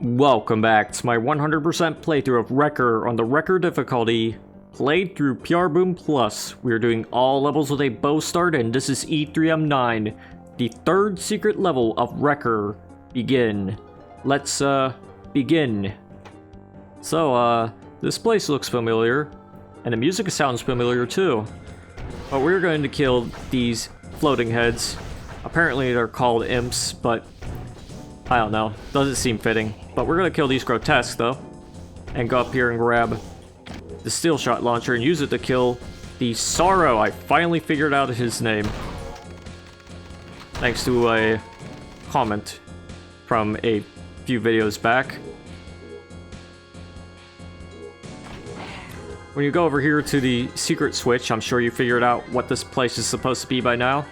Welcome back to my 100% playthrough of REKKR on the REKKR difficulty, played through prboom-plus. We are doing all levels with a bow start, and this is E3M9, the third secret level of REKKR. Begin. Let's, begin. So, this place looks familiar, and the music sounds familiar too. But we're going to kill these floating heads. Apparently they're called imps, but I don't know. Doesn't seem fitting. But we're gonna kill these grotesques though, and go up here and grab the steel shot launcher and use it to kill the Sorrow. I finally figured out his name, thanks to a comment from a few videos back. When you go over here to the secret switch, I'm sure you figured out what this place is supposed to be by now.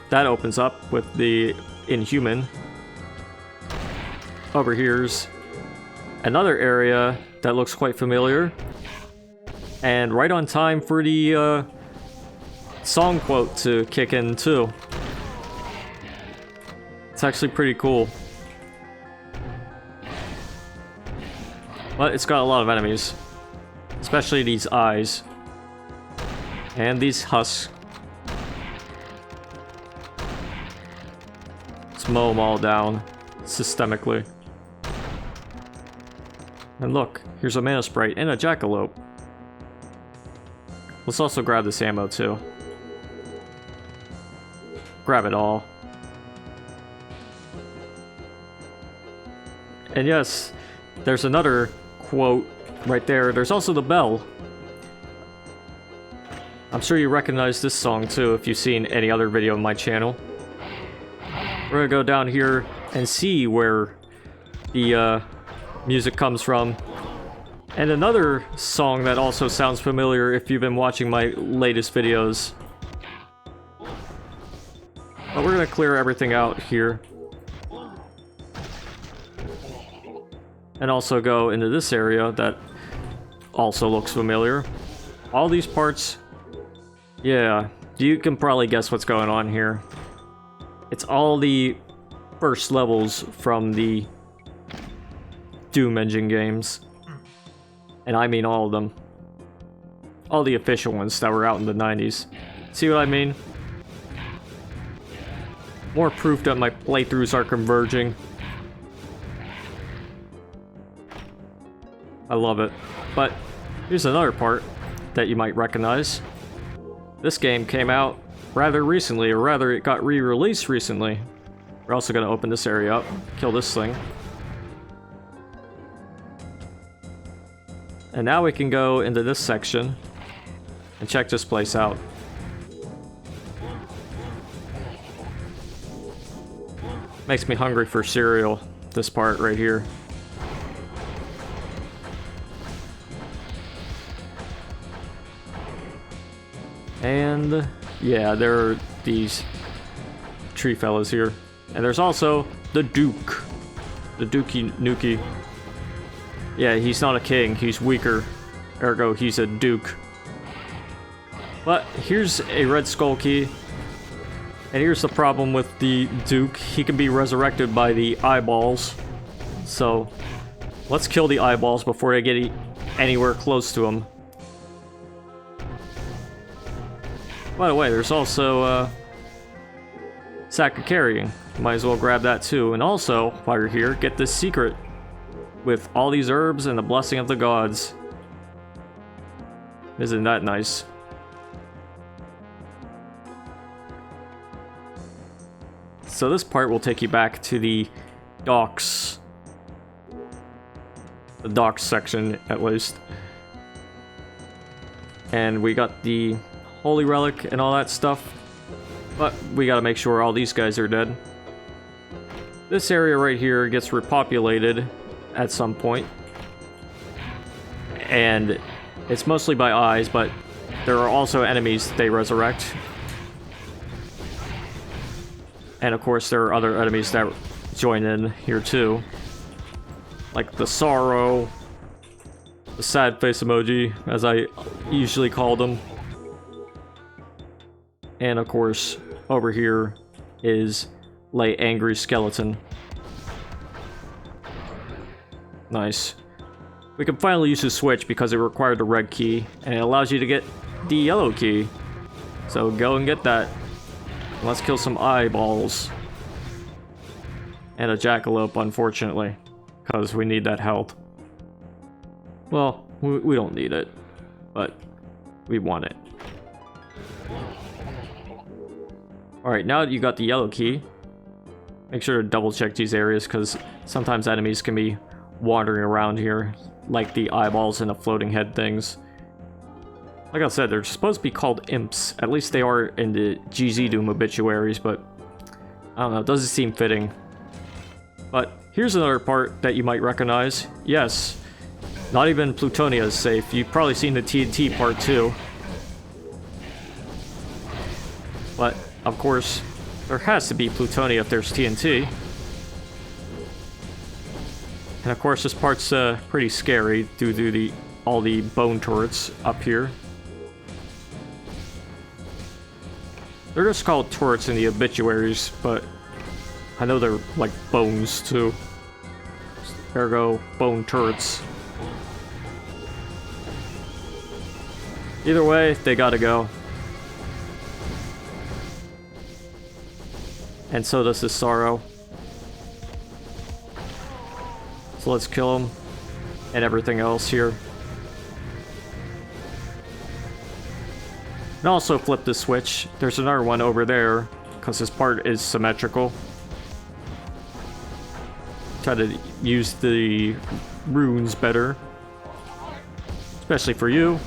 That opens up with the Inhuman. Over here's another area that looks quite familiar, and right on time for the song quote to kick in too. It's actually pretty cool, but it's got a lot of enemies, especially these eyes and these husks. Let's mow them all down systemically. And look, here's a mana sprite and a jackalope. Let's also grab this ammo too. Grab it all. And yes, there's another quote right there. There's also the bell. I'm sure you recognize this song too if you've seen any other video on my channel. We're gonna go down here and see where the music comes from. And another song that also sounds familiar if you've been watching my latest videos. But we're gonna clear everything out here. And also go into this area that also looks familiar. All these parts, yeah, you can probably guess what's going on here. It's all the first levels from the Doom engine games. And I mean all of them. All the official ones that were out in the 90s. See what I mean? More proof that my playthroughs are converging. I love it. But here's another part that you might recognize. This game came out rather recently, or rather it got re-released recently. We're also going to open this area up, kill this thing. And now we can go into this section and check this place out. Makes me hungry for cereal, this part right here. And yeah, there are these tree fellas here. And there's also the Duke. The Dookie Nukie. Yeah, he's not a king, he's weaker. Ergo, he's a duke. But here's a red skull key. And here's the problem with the duke. He can be resurrected by the eyeballs. So, let's kill the eyeballs before they get anywhere close to him. By the way, there's also sack of carrying. Might as well grab that too. And also, while you're here, get this secret with all these herbs and the blessing of the gods. Isn't that nice? So this part will take you back to the docks. The docks section, at least. And we got the holy relic and all that stuff. But we gotta make sure all these guys are dead. This area right here gets repopulated at some point. And it's mostly by eyes, but there are also enemies they resurrect. And of course there are other enemies that join in here too. Like the Sorrow, the sad face emoji, as I usually call them. And of course, over here is Lay Angry Skeleton. Nice. We can finally use the switch because it required the red key, and it allows you to get the yellow key. So go and get that. Let's kill some eyeballs. And a jackalope, unfortunately, because we need that health. Well, we don't need it, but we want it. Alright, now that you got the yellow key, make sure to double check these areas, because sometimes enemies can be wandering around here, like the eyeballs and the floating head things. Like I said, they're supposed to be called imps. At least they are in the GZ Doom obituaries, but I don't know, it doesn't seem fitting. But here's another part that you might recognize. Yes, not even Plutonia is safe. You've probably seen the TNT part too. But, of course, there has to be Plutonia if there's TNT. And of course, this part's pretty scary due to all the bone turrets up here. They're just called turrets in the obituaries, but I know they're like bones too. Ergo, bone turrets. Either way, they gotta go. And so does this Sorrow. So let's kill him. And everything else here. And also flip the switch. There's another one over there, because this part is symmetrical. Try to use the runes better. Especially for you.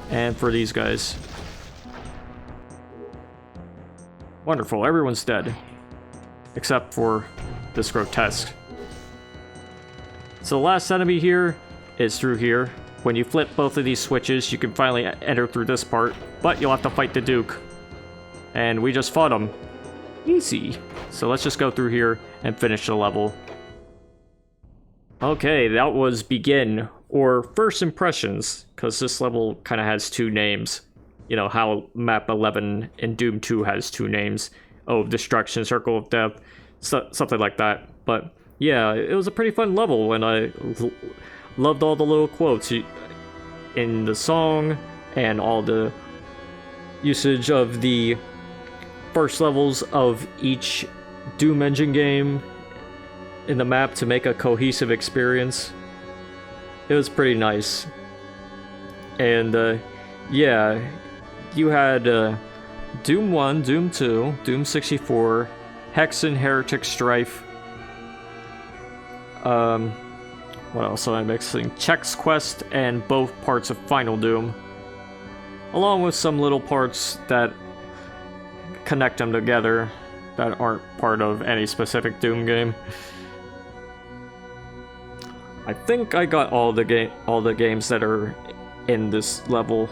And for these guys. Wonderful, everyone's dead. Except for this grotesque. So the last enemy here is through here. When you flip both of these switches, you can finally enter through this part, but you'll have to fight the Duke. And we just fought him. Easy. So let's just go through here and finish the level. Okay, that was Begin, or First Impressions, because this level kind of has two names. You know, how Map 11 in Doom 2 has two names. Oh, Destruction, Circle of Death, something like that. But yeah, it was a pretty fun level, and I loved all the little quotes in the song, and all the usage of the first levels of each Doom engine game in the map to make a cohesive experience. It was pretty nice. And yeah, you had Doom 1, Doom 2, Doom 64, Hexen, Heretic, Strife. What else am I mixing? Chex Quest and both parts of Final Doom. Along with some little parts that connect them together that aren't part of any specific Doom game. I think I got all the games that are in this level.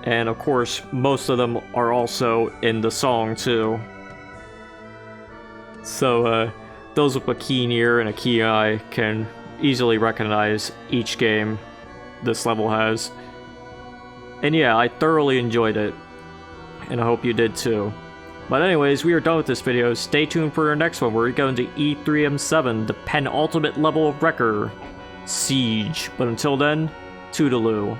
And of course, most of them are also in the song too. So those with a keen ear and a keen eye can easily recognize each game this level has. And yeah, I thoroughly enjoyed it, and I hope you did too. But anyways, we are done with this video. Stay tuned for our next one, where we go into E3M9, the penultimate level of REKKR, Siege. But until then, toodaloo.